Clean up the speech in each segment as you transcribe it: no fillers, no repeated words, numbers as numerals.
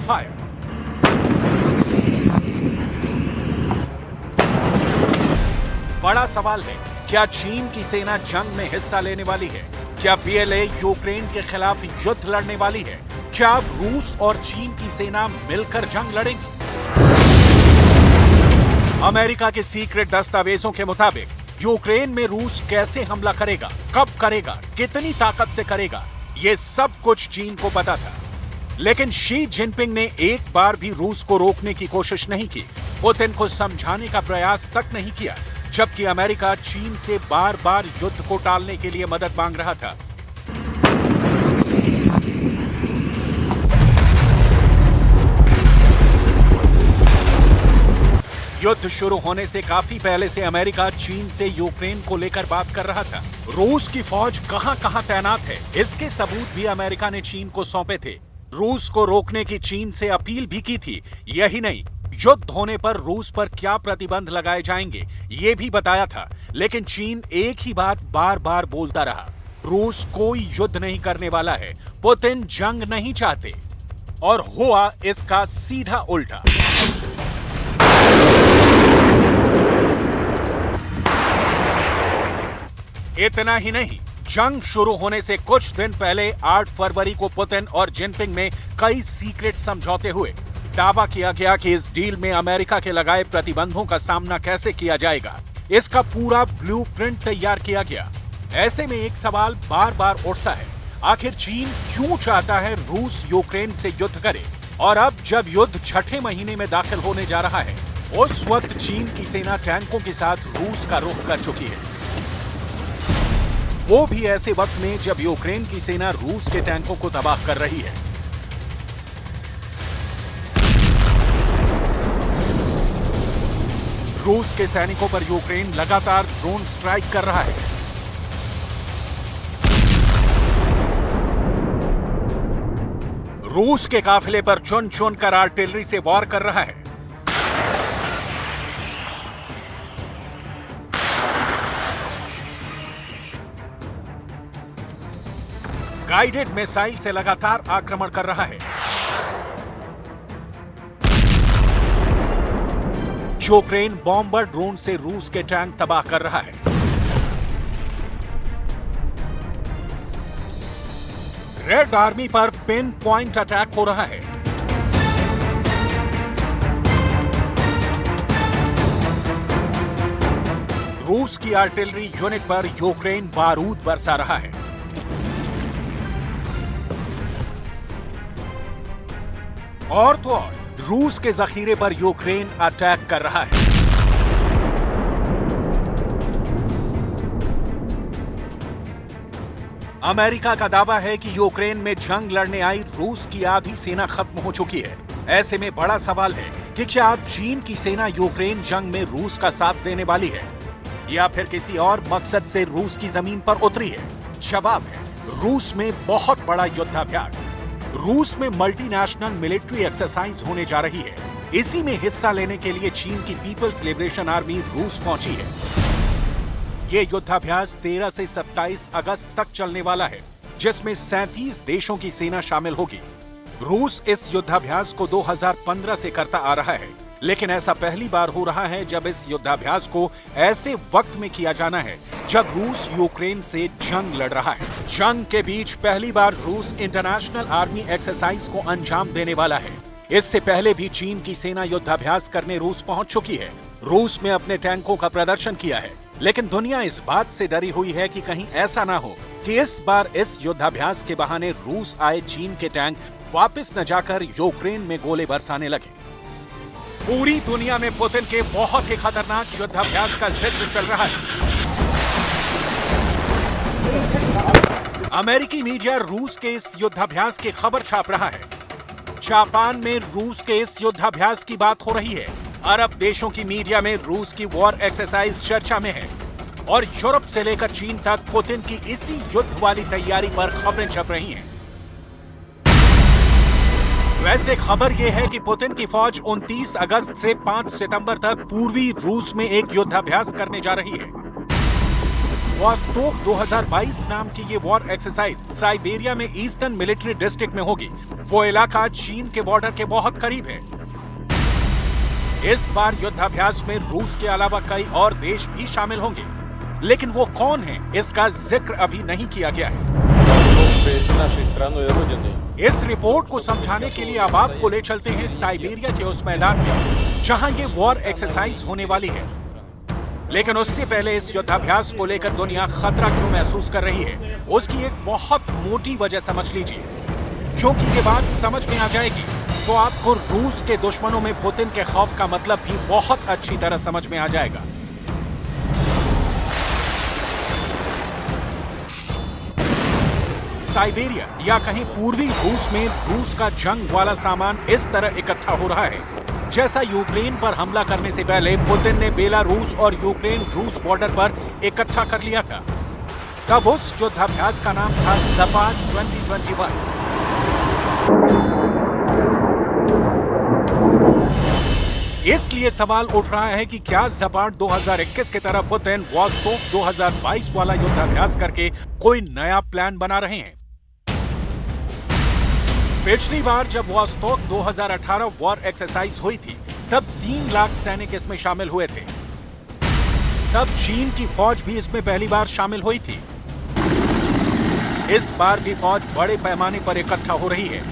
Fire. बड़ा सवाल है, क्या चीन की सेना जंग में हिस्सा लेने वाली है? क्या पीएलए यूक्रेन के खिलाफ युद्ध लड़ने वाली है? क्या अब रूस और चीन की सेना मिलकर जंग लड़ेंगी? अमेरिका के सीक्रेट दस्तावेजों के मुताबिक यूक्रेन में रूस कैसे हमला करेगा, कब करेगा, कितनी ताकत से करेगा, ये सब कुछ चीन को पता था। लेकिन शी जिनपिंग ने एक बार भी रूस को रोकने की कोशिश नहीं की, पुतिन को समझाने का प्रयास तक नहीं किया, जबकि अमेरिका चीन से बार बार युद्ध को टालने के लिए मदद मांग रहा था। युद्ध शुरू होने से काफी पहले से अमेरिका चीन से यूक्रेन को लेकर बात कर रहा था। रूस की फौज कहां-कहां तैनात है, इसके सबूत भी अमेरिका ने चीन को सौंपे थे। रूस को रोकने की चीन से अपील भी की थी। यही नहीं, युद्ध होने पर रूस पर क्या प्रतिबंध लगाए जाएंगे, ये भी बताया था। लेकिन चीन एक ही बात बार बार बोलता रहा, रूस कोई युद्ध नहीं करने वाला है, पुतिन जंग नहीं चाहते। और हुआ इसका सीधा उल्टा। इतना ही नहीं, जंग शुरू होने से कुछ दिन पहले 8 फरवरी को पुतिन और जिनपिंग में कई सीक्रेट समझौते हुए। दावा किया गया कि इस डील में अमेरिका के लगाए प्रतिबंधों का सामना कैसे किया जाएगा, इसका पूरा ब्लूप्रिंट तैयार किया गया। ऐसे में एक सवाल बार बार उठता है, आखिर चीन क्यों चाहता है रूस यूक्रेन से युद्ध करे? और अब जब युद्ध छठे महीने में दाखिल होने जा रहा है, उस वक्त चीन की सेना टैंकों के साथ रूस का रुख कर चुकी है। वो भी ऐसे वक्त में जब यूक्रेन की सेना रूस के टैंकों को तबाह कर रही है। रूस के सैनिकों पर यूक्रेन लगातार ड्रोन स्ट्राइक कर रहा है। रूस के काफिले पर चुन चुन कर आर्टिलरी से वार कर रहा है। गाइडेड मिसाइल से लगातार आक्रमण कर रहा है। यूक्रेन बॉम्बर ड्रोन से रूस के टैंक तबाह कर रहा है। रेड आर्मी पर पिन पॉइंट अटैक हो रहा है। रूस की आर्टिलरी यूनिट पर यूक्रेन बारूद बरसा रहा है। और तो और रूस के जखीरे पर यूक्रेन अटैक कर रहा है। अमेरिका का दावा है कि यूक्रेन में जंग लड़ने आई रूस की आधी सेना खत्म हो चुकी है। ऐसे में बड़ा सवाल है कि क्या अब चीन की सेना यूक्रेन जंग में रूस का साथ देने वाली है या फिर किसी और मकसद से रूस की जमीन पर उतरी है? जवाब है, रूस में बहुत बड़ा युद्धाभ्यास। रूस में मल्टीनेशनल मिलिट्री एक्सरसाइज होने जा रही है। इसी में हिस्सा लेने के लिए चीन की पीपल्स लिबरेशन आर्मी रूस पहुंची है। यह युद्धाभ्यास 13 से 27 अगस्त तक चलने वाला है, जिसमें 37 देशों की सेना शामिल होगी। रूस इस युद्धाभ्यास को 2015 से करता आ रहा है, लेकिन ऐसा पहली बार हो रहा है जब इस युद्धाभ्यास को ऐसे वक्त में किया जाना है जब रूस यूक्रेन से जंग लड़ रहा है। जंग के बीच पहली बार रूस इंटरनेशनल आर्मी एक्सरसाइज को अंजाम देने वाला है। इससे पहले भी चीन की सेना युद्धाभ्यास करने रूस पहुंच चुकी है। रूस में अपने टैंकों का प्रदर्शन किया है, लेकिन दुनिया इस बात से डरी हुई है कि कहीं ऐसा ना हो कि इस बार इस युद्धाभ्यास के बहाने रूस आए चीन के टैंक वापस न जाकर यूक्रेन में गोले बरसाने लगे। पूरी दुनिया में पुतिन के बहुत ही खतरनाक युद्धाभ्यास का जिक्र चल रहा है। अमेरिकी मीडिया रूस के इस युद्धाभ्यास की खबर छाप रहा है। जापान में रूस के इस युद्धाभ्यास की बात हो रही है। अरब देशों की मीडिया में रूस की वॉर एक्सरसाइज चर्चा में है और यूरोप से लेकर चीन तक पुतिन की इसी युद्ध वाली तैयारी पर खबरें छप रही हैं। वैसे खबर यह है कि पुतिन की फौज 29 अगस्त से 5 सितंबर तक पूर्वी रूस में एक युद्धाभ्यास करने जा रही है। वॉस्टोक 2022 नाम की ये वॉर एक्सरसाइज साइबेरिया में ईस्टर्न मिलिट्री डिस्ट्रिक्ट में होगी। वो इलाका चीन के बॉर्डर के बहुत करीब है। इस बार युद्धाभ्यास में रूस के अलावा कई और देश भी शामिल होंगे, लेकिन वो कौन है इसका जिक्र अभी नहीं किया गया है। इस रिपोर्ट को समझाने के लिए अब आपको ले चलते हैं साइबेरिया के उस मैदान में जहां ये वॉर एक्सरसाइज होने वाली है। लेकिन उससे पहले इस युद्धाभ्यास को लेकर दुनिया खतरा क्यों महसूस कर रही है, उसकी एक बहुत मोटी वजह समझ लीजिए। क्योंकि ये बात समझ में आ जाएगी तो आपको रूस के दुश्मनों में पुतिन के खौफ का मतलब भी बहुत अच्छी तरह समझ में आ जाएगा। साइबेरिया या कहीं पूर्वी रूस में रूस का जंग वाला सामान इस तरह इकट्ठा हो रहा है जैसा यूक्रेन पर हमला करने से पहले पुतिन ने बेलारूस और यूक्रेन रूस बॉर्डर पर इकट्ठा कर लिया था। तब उस युद्धाभ्यास का नाम था ज़पाड 2021। इसलिए सवाल उठ रहा है कि क्या ज़पाड 2021 की तरह पुतिन वॉस्टोक 2022 वाला युद्धाभ्यास करके कोई नया प्लान बना रहे हैं। पिछली बार जब वॉस्टोक 2018 वॉर एक्सरसाइज हुई थी तब 3 लाख सैनिक इसमें शामिल हुए थे। तब चीन की फौज भी इसमें पहली बार शामिल हुई थी। इस बार भी फौज बड़े पैमाने पर इकट्ठा हो रही है।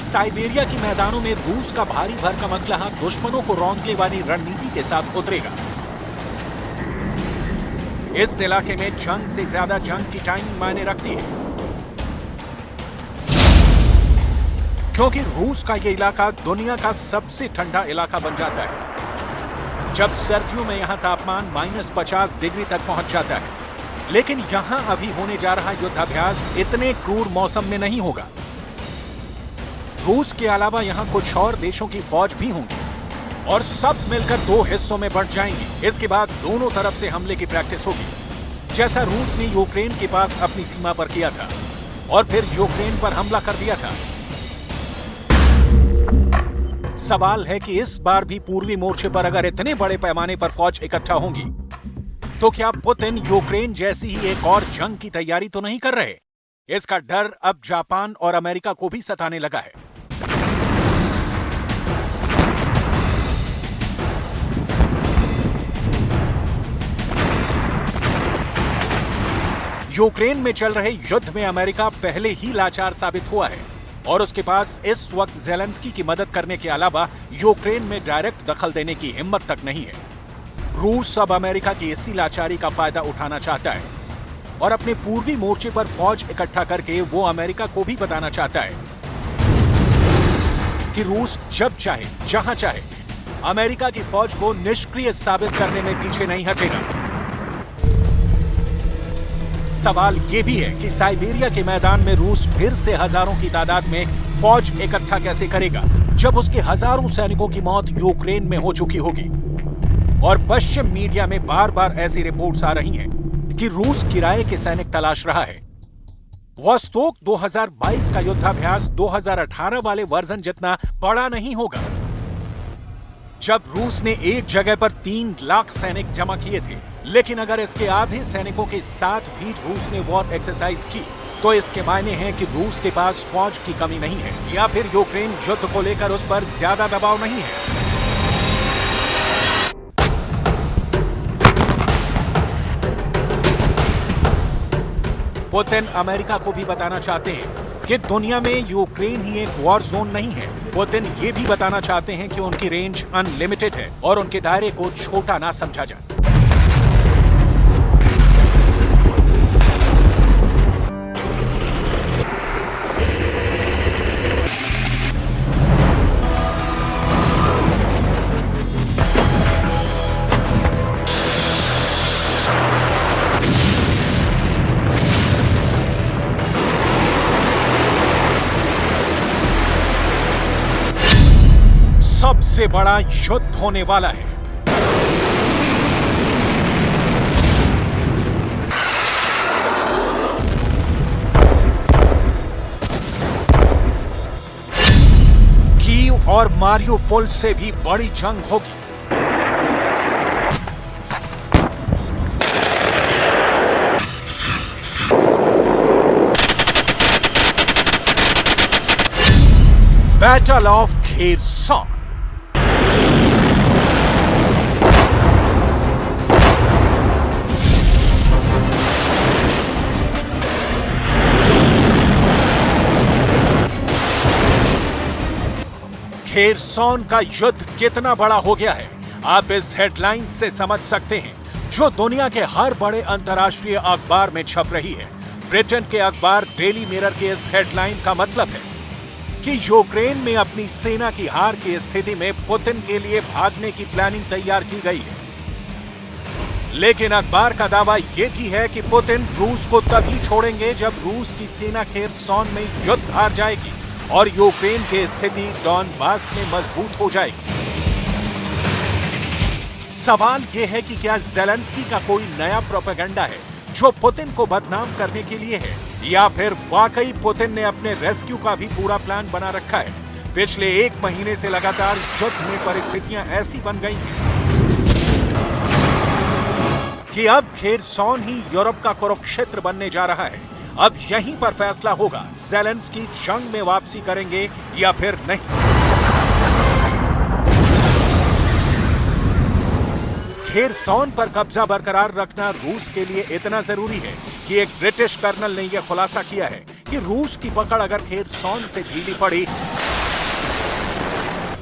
साइबेरिया के मैदानों में रूस का भारी भरकम असलहा दुश्मनों को रौंदने वाली रणनीति के साथ उतरेगा। इस इलाके में जंग से ज्यादा जंग की टाइमिंग मायने रखती है, क्योंकि रूस का यह इलाका दुनिया का सबसे ठंडा इलाका बन जाता है। जब सर्दियों में यहां तापमान -50 डिग्री तक पहुंच जाता है, लेकिन यहां अभी होने जा रहा युद्धाभ्यास इतने क्रूर मौसम में नहीं होगा। रूस के अलावा यहां कुछ और देशों की फौज भी होंगी और सब मिलकर 2 हिस्सों में बढ़ जाएंगी। इसके बाद दोनों तरफ से हमले की प्रैक्टिस होगी, जैसा रूस ने यूक्रेन के पास अपनी सीमा पर किया था और फिर यूक्रेन पर हमला कर दिया था। सवाल है कि इस बार भी पूर्वी मोर्चे पर अगर इतने बड़े पैमाने पर फौज इकट्ठा होंगी तो क्या पुतिन यूक्रेन जैसी ही एक और जंग की तैयारी तो नहीं कर रहे? इसका डर अब जापान और अमेरिका को भी सताने लगा है। यूक्रेन में चल रहे युद्ध में अमेरिका पहले ही लाचार साबित हुआ है और उसके पास इस वक्त ज़ेलेंस्की की मदद करने के अलावा यूक्रेन में डायरेक्ट दखल देने की हिम्मत तक नहीं है। रूस अब अमेरिका की इसी लाचारी का फायदा उठाना चाहता है और अपने पूर्वी मोर्चे पर फौज इकट्ठा करके वो अमेरिका को भी बताना चाहता है कि रूस जब चाहे जहां चाहे अमेरिका की फौज को निष्क्रिय साबित करने में पीछे नहीं हटेगा। सवाल यह भी है कि साइबेरिया के मैदान में रूस फिर से हजारों की तादाद में फौज इकट्ठा कैसे करेगा जब उसके हजारों सैनिकों की मौत यूक्रेन में हो चुकी होगी। और पश्चिम मीडिया में बार बार ऐसी रिपोर्ट्स आ रही हैं कि रूस किराए के सैनिक तलाश रहा है। वॉस्टोक 2022 का युद्धाभ्यास 2018 वाले वर्जन जितना बड़ा नहीं होगा, जब रूस ने एक जगह पर 3 लाख सैनिक जमा किए थे। लेकिन अगर इसके आधे सैनिकों के साथ भी रूस ने वॉर एक्सरसाइज की तो इसके मायने हैं कि रूस के पास फौज की कमी नहीं है या फिर यूक्रेन युद्ध को लेकर उस पर ज्यादा दबाव नहीं है। पुतिन अमेरिका को भी बताना चाहते हैं कि दुनिया में यूक्रेन ही एक वॉर जोन नहीं है। पुतिन ये भी बताना चाहते हैं कि उनकी रेंज अनलिमिटेड है और उनके दायरे को छोटा ना समझा जाए। सबसे बड़ा युद्ध होने वाला है। कीव और मारियोपोल से भी बड़ी जंग होगी। Battle of Kherson. खेरसॉन का युद्ध कितना बड़ा हो गया है आप इस हेडलाइन से समझ सकते हैं, जो दुनिया के हर बड़े अंतर्राष्ट्रीय अखबार में छप रही है। ब्रिटेन के अखबार डेली मिरर के इस हेडलाइन का मतलब है कि यूक्रेन में अपनी सेना की हार की स्थिति में पुतिन के लिए भागने की प्लानिंग तैयार की गई है। लेकिन अखबार का दावा यह भी है कि पुतिन रूस को तभी छोड़ेंगे जब रूस की सेना खेरसॉन में युद्ध हार जाएगी और यूक्रेन की स्थिति डॉनबास में मजबूत हो जाएगी। सवाल यह है कि क्या ज़ेलेंस्की का कोई नया प्रोपेगेंडा है जो पुतिन को बदनाम करने के लिए है, या फिर वाकई पुतिन ने अपने रेस्क्यू का भी पूरा प्लान बना रखा है। पिछले 1 महीने से लगातार युद्ध में परिस्थितियां ऐसी बन गई हैं कि अब खेरसॉन ही यूरोप का कुरुक्षेत्र बनने जा रहा है। अब यहीं पर फैसला होगा, ज़ेलेंस्की जंग में वापसी करेंगे या फिर नहीं। खेरसॉन पर कब्जा बरकरार रखना रूस के लिए इतना जरूरी है कि एक ब्रिटिश कर्नल ने यह खुलासा किया है कि रूस की पकड़ अगर खेरसॉन से ढीली पड़ी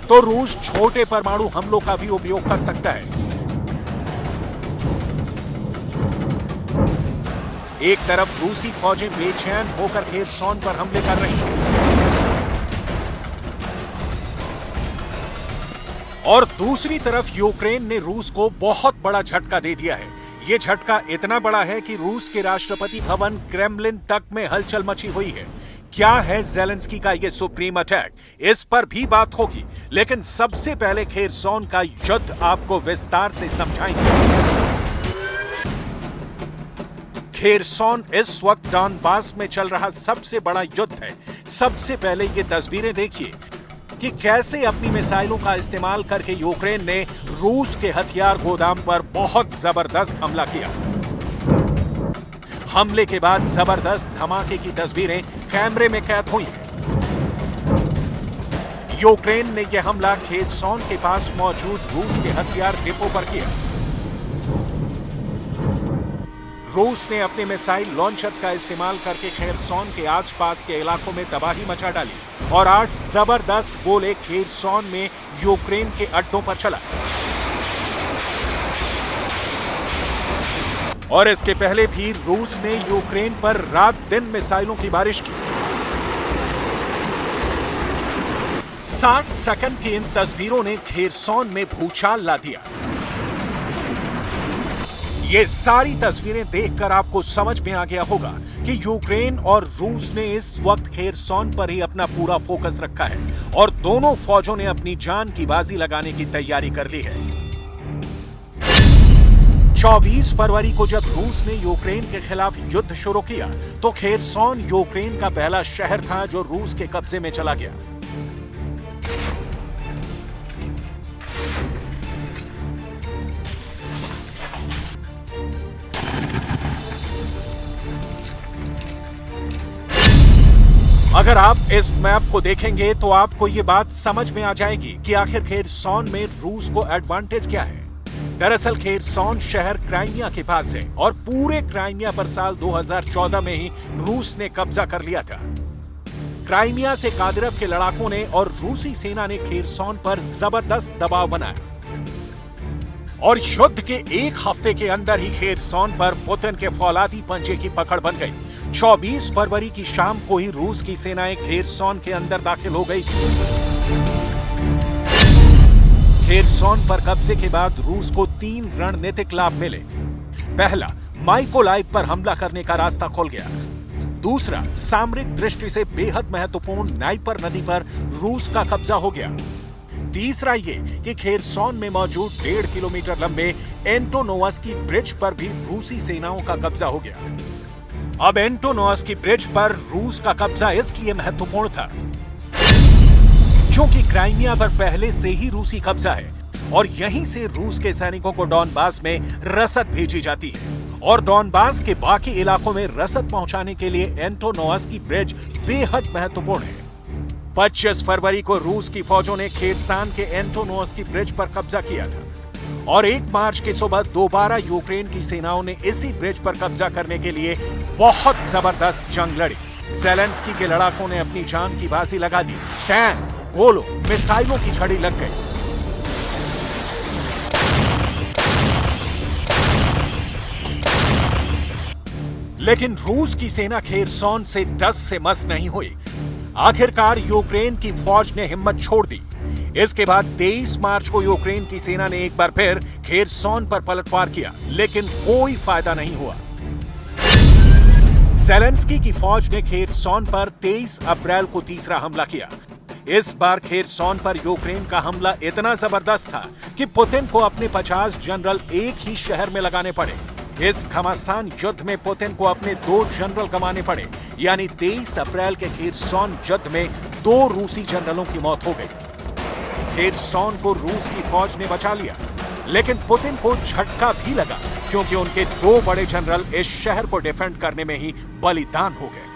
तो रूस छोटे परमाणु हमलों का भी उपयोग कर सकता है। एक तरफ रूसी फौजें बेचैन होकर खेरसॉन पर हमले कर रही हैं और दूसरी तरफ यूक्रेन ने रूस को बहुत बड़ा झटका दे दिया है। यह झटका इतना बड़ा है कि रूस के राष्ट्रपति भवन क्रेमलिन तक में हलचल मची हुई है। क्या है ज़ेलेंस्की का यह सुप्रीम अटैक, इस पर भी बात होगी, लेकिन सबसे पहले खेरसॉन का युद्ध आपको विस्तार से समझाएंगे। खेरसॉन इस वक्त डॉनबास में चल रहा सबसे बड़ा युद्ध है। सबसे पहले ये तस्वीरें देखिए कि कैसे अपनी मिसाइलों का इस्तेमाल करके यूक्रेन ने रूस के हथियार गोदाम पर बहुत जबरदस्त हमला किया। हमले के बाद जबरदस्त धमाके की तस्वीरें कैमरे में कैद हुई हैं। यूक्रेन ने यह हमला खेरसॉन के पास मौजूद रूस के हथियार डिपो पर किया। रूस ने अपने मिसाइल लॉन्चर्स का इस्तेमाल करके खेरसॉन के आसपास के इलाकों में तबाही मचा डाली और 8 जबरदस्त गोले खेरसॉन में यूक्रेन के अड्डों पर चला। और इसके पहले भी रूस ने यूक्रेन पर रात दिन मिसाइलों की बारिश की। 60 सेकंड की इन तस्वीरों ने खेरसॉन में भूचाल ला दिया। ये सारी तस्वीरें देखकर आपको समझ में आ गया होगा कि यूक्रेन और रूस ने इस वक्त खेरसॉन पर ही अपना पूरा फोकस रखा है और दोनों फौजों ने अपनी जान की बाजी लगाने की तैयारी कर ली है। 24 फरवरी को जब रूस ने यूक्रेन के खिलाफ युद्ध शुरू किया तो खेरसॉन यूक्रेन का पहला शहर था जो रूस के कब्जे में चला गया। अगर आप इस मैप को देखेंगे तो आपको यह बात समझ में आ जाएगी कि आखिर खेरसॉन में रूस को एडवांटेज क्या है। दरअसल खेरसॉन शहर क्राइमिया के पास है और पूरे क्राइमिया पर साल 2014 में ही रूस ने कब्जा कर लिया था। क्राइमिया से कादिरव के लड़ाकों ने और रूसी सेना ने खेरसॉन पर जबरदस्त दबाव बनाया और युद्ध के 1 हफ्ते के अंदर ही खेरसॉन पर पुतिन के फौलादी पंजे की पकड़ बन गई। 24 फरवरी की शाम को ही रूस की सेनाएं खेरसॉन के अंदर दाखिल हो गई थी। खेरसॉन पर कब्जे के बाद रूस को 3 रणनीतिक लाभ मिले। पहला, माइकोलाइव पर हमला करने का रास्ता खुल गया। दूसरा, सामरिक दृष्टि से बेहद महत्वपूर्ण नाइपर नदी पर रूस का कब्जा हो गया। तीसरा ये कि खेरसॉन में मौजूद 1.5 किलोमीटर लंबे एंटोनोवस्की ब्रिज पर भी रूसी सेनाओं का कब्जा हो गया। अब एंटोनोवस्की ब्रिज पर रूस का कब्जा इसलिए महत्वपूर्ण था क्योंकि क्राइमिया पर पहले से ही रूसी कब्जा है और यहीं से रूस के सैनिकों को डॉनबास में रसद भेजी जाती है और डॉनबास के बाकी इलाकों में रसद पहुंचाने के लिए एंटोनोवस्की ब्रिज बेहद महत्वपूर्ण है। 25 फरवरी को रूस की फौजों ने खेरसान के एंटोनोवस्की ब्रिज पर कब्जा किया था और 1 मार्च की सुबह दोबारा यूक्रेन की सेनाओं ने इसी ब्रिज पर कब्जा करने के लिए बहुत जबरदस्त जंग लड़ी। ज़ेलेंस्की के लड़ाकों ने अपनी जान की बाजी लगा दी। टैंक, गोलों, मिसाइलों की झड़ी लग गई। लेकिन रूस की सेना खेरसौन से डस से मस नहीं हुई। आखिरकार यूक्रेन की फौज ने हिम्मत छोड़ दी। इसके बाद 23 मार्च को यूक्रेन की सेना ने एक बार फिर खेरसौन पर पलटवार किया, लेकिन कोई फायदा नहीं हुआ। ज़ेलेंस्की की फौज ने खेरसौन पर 23 अप्रैल को तीसरा हमला किया। इस बार खेरसौन पर यूक्रेन का हमला इतना जबरदस्त था कि पुतिन को अपने 50 जनरल एक ही शहर में लगाने पड़े। इस घमासान युद्ध में पुतिन को अपने 2 जनरल गंवाने पड़े, यानी 23 अप्रैल के खेरसौन युद्ध में 2 रूसी जनरलों की मौत हो गई। खेरसौन को रूस की फौज ने बचा लिया, लेकिन पुतिन को झटका भी लगा क्योंकि उनके 2 बड़े जनरल इस शहर को डिफेंड करने में ही बलिदान हो गए।